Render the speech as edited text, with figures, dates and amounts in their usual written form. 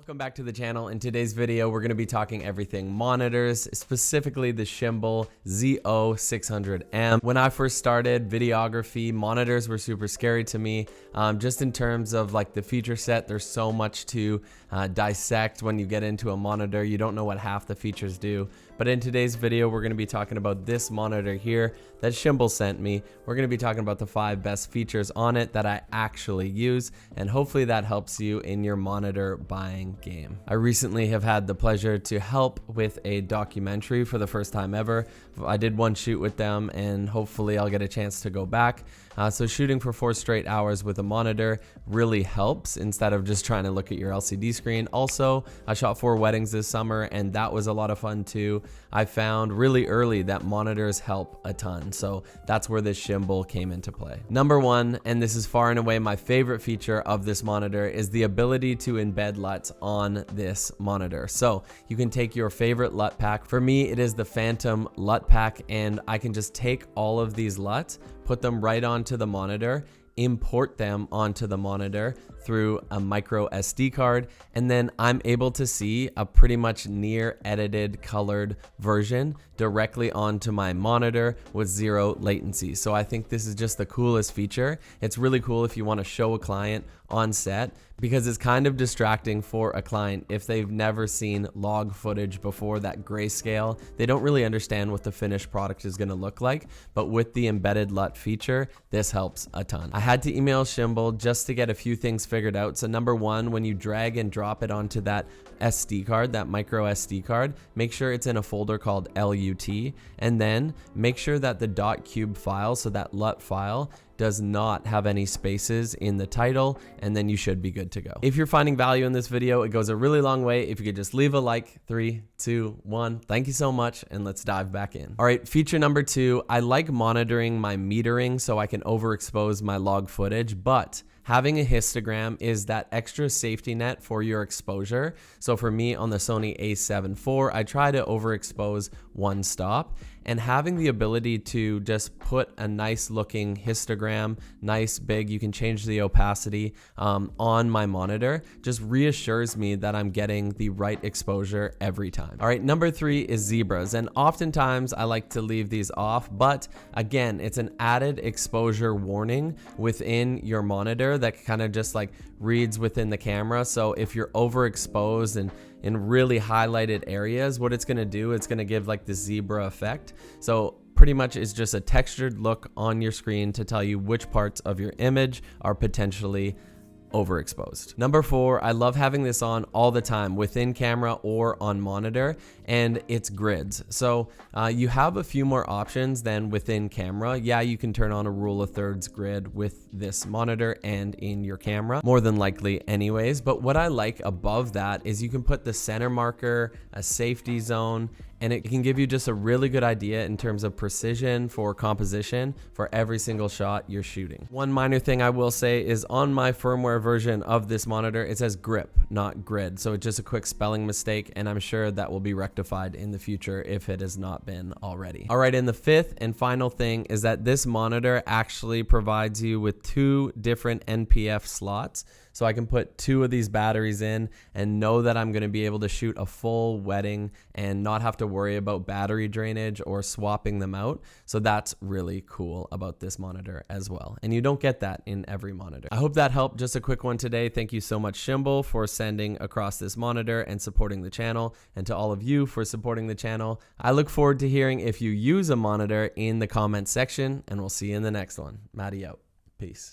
Welcome back to the channel. In today's video, we're going to be talking everything monitors, specifically the Shimbal ZO600M. When I first started videography, monitors were super scary to me. Just in terms of like the feature set, there's so much to dissect when you get into a monitor. You don't know what half the features do. But in today's video, we're going to be talking about this monitor here that Shimbal sent me. We're going to be talking about the 5 best features on it that I actually use, and hopefully that helps you in your monitor buying game. I recently have had the pleasure to help with a documentary for the first time ever. I did one shoot with them, and hopefully I'll get a chance to go back. So shooting for 4 straight hours with a monitor really helps instead of just trying to look at your LCD screen. Also, I shot 4 weddings this summer, and that was a lot of fun too. I found really early that monitors help a ton, so that's where this Shimbal came into play. Number 1, and this is far and away my favorite feature of this monitor, is the ability to embed LUTs on this monitor. So you can take your favorite LUT pack. For me, it is the Phantom LUT pack, and I can just take all of these LUTs, put them right onto the monitor, import them onto the monitor through a micro SD card, and then I'm able to see a pretty much near edited colored version directly onto my monitor with 0 latency. So I think this is just the coolest feature. It's really cool if you want to show a client on set, because it's kind of distracting for a client if they've never seen log footage before, that grayscale. They don't really understand what the finished product is going to look like, but with the embedded LUT feature, this helps a ton. I had to email Shimbal just to get a few things figured out. So number 1, when you drag and drop it onto that SD card, that micro SD card, make sure it's in a folder called LUT, and then make sure that the .cube file, so that LUT file, does not have any spaces in the title, and then you should be good to go. If you're finding value in this video, it goes a really long way if you could just leave a like. 3, 2, 1. Thank you so much, and let's dive back in. All right, feature number 2, I like monitoring my metering so I can overexpose my log footage, but having a histogram is that extra safety net for your exposure. So for me on the Sony a7 IV, I try to overexpose one stop, and having the ability to just put a nice looking histogram, nice big, you can change the opacity on my monitor, just reassures me that I'm getting the right exposure every time. All right, number 3 is zebras, and oftentimes I like to leave these off, but again, it's an added exposure warning within your monitor that kind of just like reads within the camera. So if you're overexposed and in really highlighted areas, what it's going to do, it's going to give like the zebra effect. So pretty much it's just a textured look on your screen to tell you which parts of your image are potentially overexposed. Number 4, I love having this on all the time within camera or on monitor, and it's grids. So you have a few more options than within camera. Yeah, you can turn on a rule of thirds grid with this monitor and in your camera, more than likely anyways. But what I like above that is you can put the center marker, a safety zone, and it can give you just a really good idea in terms of precision for composition for every single shot you're shooting. One minor thing I will say is on my firmware version of this monitor, it says grip, not grid. So it's just a quick spelling mistake, and I'm sure that will be rectified in the future if it has not been already. All right, and the 5th and final thing is that this monitor actually provides you with 2 different NPF slots. So I can put 2 of these batteries in and know that I'm going to be able to shoot a full wedding and not have to worry about battery drainage or swapping them out. So that's really cool about this monitor as well. And you don't get that in every monitor. I hope that helped. Just a quick one today. Thank you so much, Shimbal, for sending across this monitor and supporting the channel, and to all of you for supporting the channel. I look forward to hearing if you use a monitor in the comments section, and we'll see you in the next one. Matty out. Peace.